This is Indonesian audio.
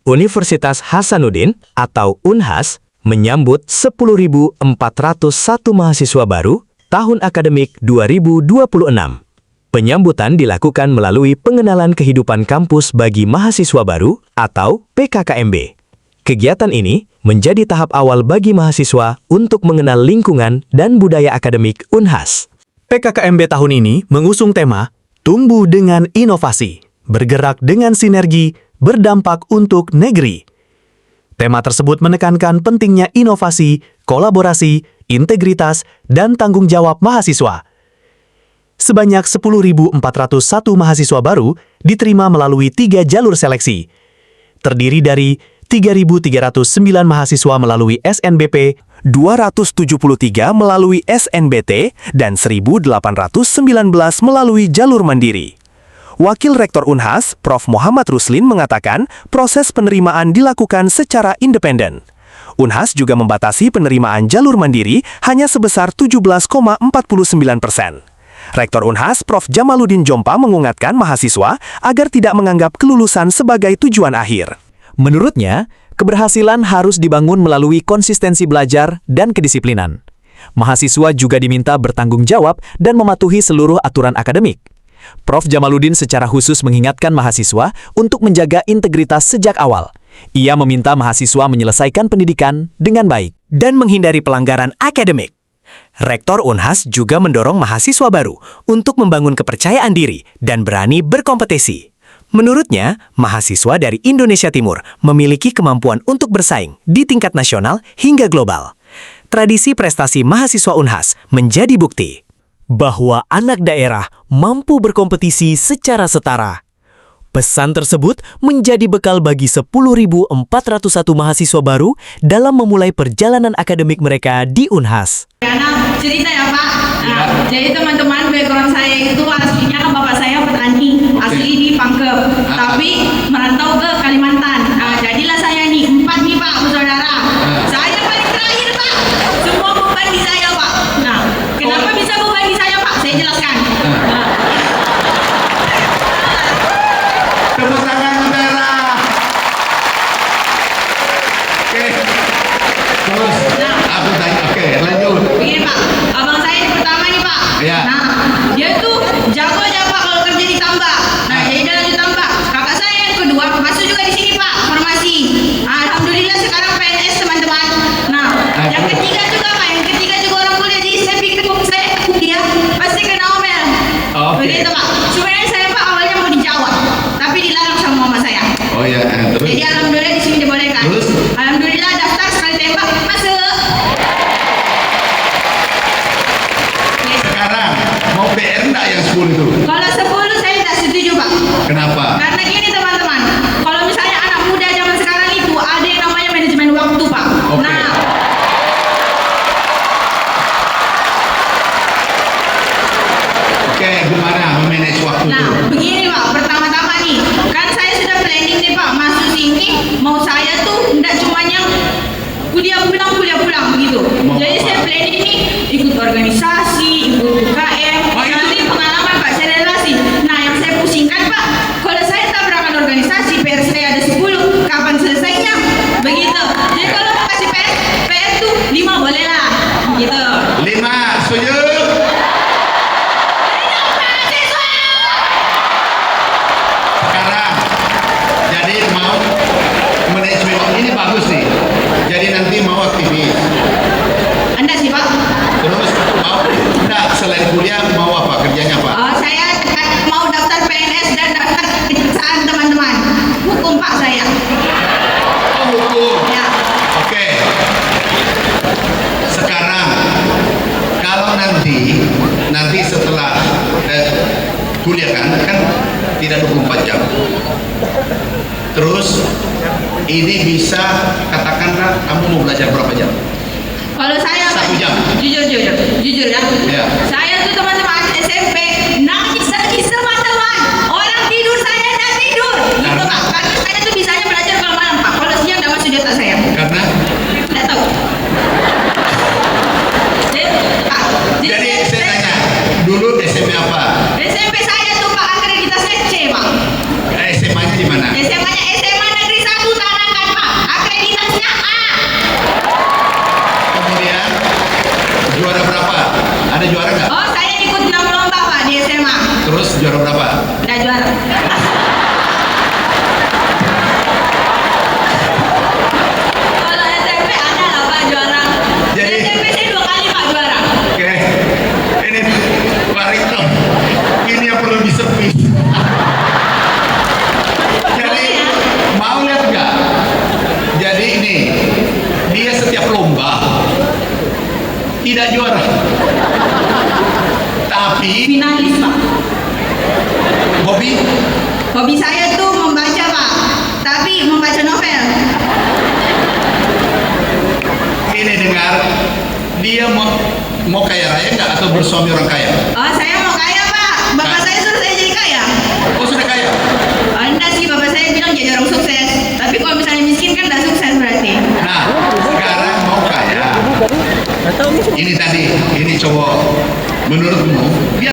Universitas Hasanuddin atau Unhas menyambut 10.401 mahasiswa baru tahun akademik 2026. Penyambutan dilakukan melalui pengenalan kehidupan kampus bagi mahasiswa baru atau PKKMB. Kegiatan ini menjadi tahap awal bagi mahasiswa untuk mengenal lingkungan dan budaya akademik Unhas. PKKMB tahun ini mengusung tema Tumbuh dengan Inovasi, Bergerak dengan Sinergi, Berdampak untuk Negeri. Tema tersebut menekankan pentingnya inovasi, kolaborasi, integritas, dan tanggung jawab mahasiswa. Sebanyak 10.401 mahasiswa baru diterima melalui 3 jalur seleksi. Terdiri dari 3.309 mahasiswa melalui SNBP, 273 melalui SNBT, dan 1.819 melalui jalur mandiri. Wakil Rektor Unhas, Prof. Muhammad Ruslin mengatakan proses penerimaan dilakukan secara independen. Unhas juga membatasi penerimaan jalur mandiri hanya sebesar 17,49%. Rektor Unhas, Prof. Jamaluddin Jompa mengingatkan mahasiswa agar tidak menganggap kelulusan sebagai tujuan akhir. Menurutnya, keberhasilan harus dibangun melalui konsistensi belajar dan kedisiplinan. Mahasiswa juga diminta bertanggung jawab dan mematuhi seluruh aturan akademik. Prof. Jamaluddin secara khusus mengingatkan mahasiswa untuk menjaga integritas sejak awal. Ia meminta mahasiswa menyelesaikan pendidikan dengan baik Dan menghindari pelanggaran akademik. Rektor Unhas juga mendorong mahasiswa baru untuk membangun kepercayaan diri dan berani berkompetisi. Menurutnya, mahasiswa dari Indonesia Timur memiliki kemampuan untuk bersaing di tingkat nasional hingga global. Tradisi prestasi mahasiswa Unhas menjadi bukti bahwa anak daerah mampu berkompetisi secara setara. Pesan tersebut menjadi bekal bagi 10.401 mahasiswa baru dalam memulai perjalanan akademik mereka di Unhas. Cerita ya Pak, jadi teman-teman background saya itu aslinya kan bapak saya petani, asli di Pangkep, tapi merantau ke Kalimantan. Jadilah saya nih 4 nih Pak, saudara. Saya paling terakhir Pak, semua beban di saya Pak. Nah, kenapa bisa beban di saya Pak? Saya jelaskan. Tepuk tangan saudara. Oke. Terus aku tanya, oke, lanjut. Begini Pak, abang saya yang pertama nih Pak. Ya. Nah, dia tuh jago aja Pak kalau kerja di tambak. Nah, jadi dia lanjut tambak. Kakak saya yang kedua masuk juga di sini Pak, farmasi. Alhamdulillah sekarang PNS teman-teman. Nah, yang ketiga juga Pak, yang ketiga juga orang kuliah. Jadi saya pikir kalau saya kuliah pasti kena omel. Oke. Begitu Pak. Sebenarnya saya Pak awalnya mau dijawab, tapi dilarang sama mama saya. Oh ya, terus. Jadi alhamdulillah di sini dibolehkan. Terus? Alhamdulillah daftar sekali tembak masuk. Sekarang mau PR enggak yang 10 itu? Kalau 10 saya tidak setuju Pak. Kenapa? Karena gini teman-teman, kalau misalnya anak muda zaman sekarang itu ada yang namanya manajemen waktu Pak. Oke. Nah, Oke, gimana memanage waktu itu? begini Pak, pertama-tama nih, kan saya sudah planning nih Pak, masuk sini, mau saya tuh tidak cuma yang kuliah pulang begitu. Mau Jadi apa? saya planning nih, ikut organisasi, ikut UKM, Wah, itu- nanti pengalaman Pak, saya relasi. Nah, yang saya pusingkan Pak, kalau saya tabrakan organisasi, PR saya ada 10, kapan selesainya? Begitu. Jadi kalau mau kasih PR tuh 5 boleh lah, gitu. 5, setuju? Sekarang, jadi mau manajemen ini bagus nih. Jadi nanti mau aktivis. Anda sih Pak? Terus mau enggak selain kuliah mau apa? Kerjanya apa? Saya mau daftar PNS dan daftar kejaksaan teman-teman. Hukum Pak saya. Oh, hukum. Ya. Oke. Sekarang kalau nanti setelah kuliah kan tidak 24 jam. Terus ini bisa katakanlah kamu mau belajar berapa jam? Kalau saya Pak, 1 jam. jujur ya. Ya. Saya tuh teman-teman SMP nangis teman-teman. Orang tidur saya tidak tidur. Gitu Karena? Pak. Karena saya tuh bisanya belajar kalau malam Pak. Kalau siang tidak masuk di otak saya. Karena Tidak tahu. Pak, jadi saya tanya dulu SMP apa? SMP saya tuh Pak akreditasinya C Pak. SMA-nya di mana? SMA-nya SMA Negeri 1 Tanah Wah, tidak juara. Tapi Finalis Pak. hobi Hobi saya tuh membaca Pak, tapi membaca novel. ini dengar, dia mau kaya raya nggak atau bersuami orang kaya? Oh, saya mau kaya Pak. Bapak saya suruh saya jadi kaya. Oh sudah kaya? Enggak sih, bapak saya bilang jadi orang sukses. Tapi kalau misalnya miskin kan nggak sukses berarti. Nah, sekarang mau kaya. Ini tadi, ini cowok. Menurutmu, dia